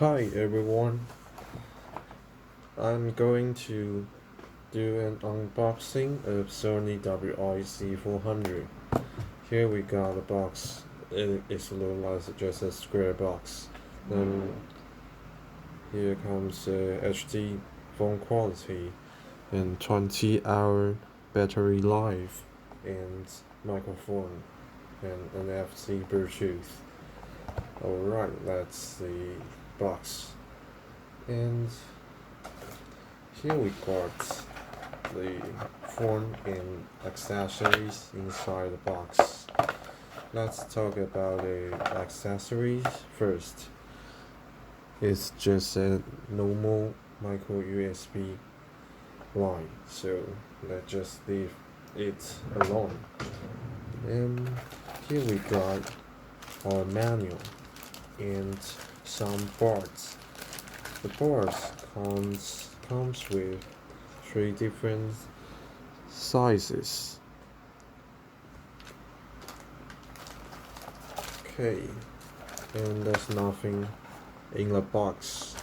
Hi everyone, I'm going to do an unboxing of SONY WI-C400. Here we got a box. It's a little like just a square box. Then here comes HD phone quality and 20-hour battery life and microphone and NFC Bluetooth. Alright, that's the box. And here we got the phone and accessories inside the box. Let's talk about the accessories first. It's just a normal micro USB line, so let's just leave it alone. And here we got our manual and some parts. The parts comes with 3 different sizes. Okay, and there's nothing in the box.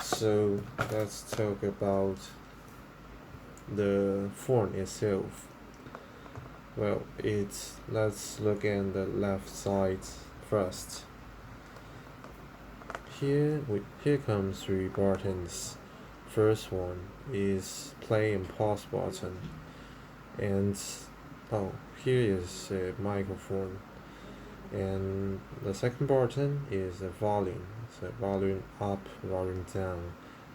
So let's talk about the phone itself. Well, let's look at the left side first. Here comes 3 buttons. First one is play and pause button, and here is a microphone. And the second button is a volume, so volume up, volume down,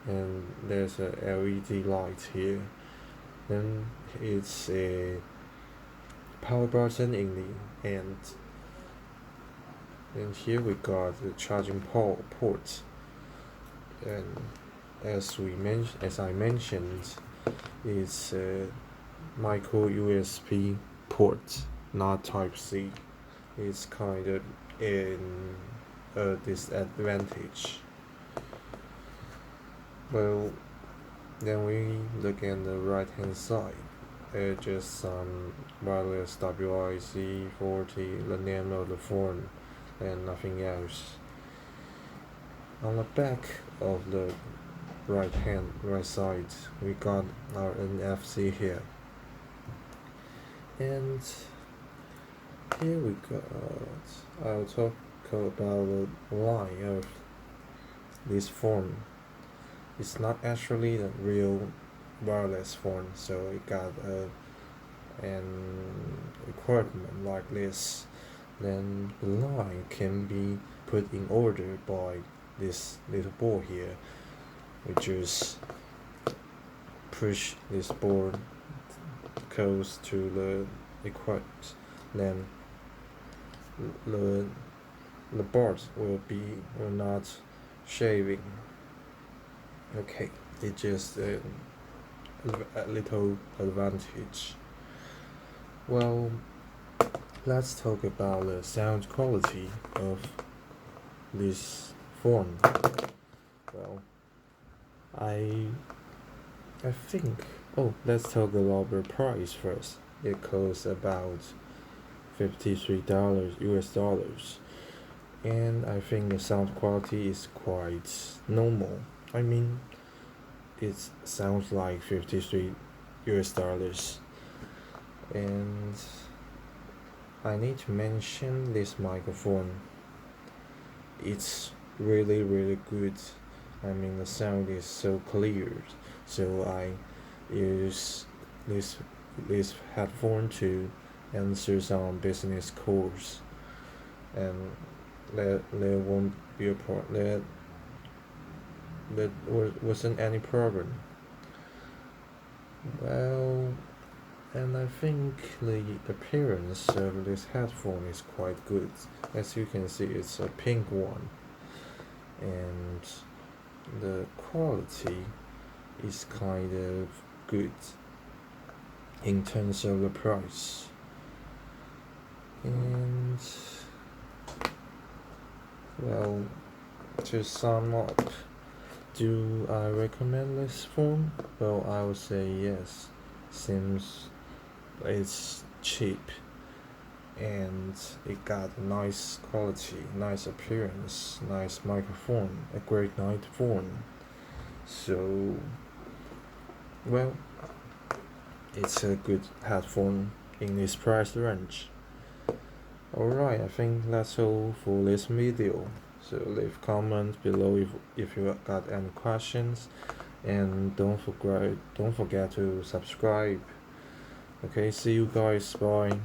and there's a LED light here. Then it's a power button in the end. And here we got the charging port. And as I mentioned, it's a micro USB port, not Type C. It's kind of in a disadvantage. Well, then we look at the right hand side. Just some wireless WI-C400, the name of the phone, and nothing else. On the back of the right side, we got our NFC here. And here we got, I'll talk about the line of this phone. It's not actually the real wireless phone, so it got an equipment like this. Then the line can be put in order by this little ball here. We just push this board close to the equipment. Then the board will not shaving. Okay, it's just a little advantage. Well, let's talk about the sound quality of this phone. Well, I think, let's talk about the price first. It costs about $53 US, and I think the sound quality is quite normal. I mean, it sounds like $53 US. And I need to mention this microphone. It's really good. I mean, the sound is so clear. So I use this headphone to answer some business calls, and there won't be a problem. There wasn't any problem. Well, and I think the appearance of this headphone is quite good. As you can see, it's a pink one, and the quality is kind of good in terms of the price. And well, to sum up, do I recommend this phone? Well, I would say yes, since it's cheap and it got a nice quality, nice appearance, nice microphone, a great night phone. So, well, it's a good headphone in this price range. Alright, I think that's all for this video. So leave comments below if you got any questions, and don't forget to subscribe. Okay, see you guys, bye.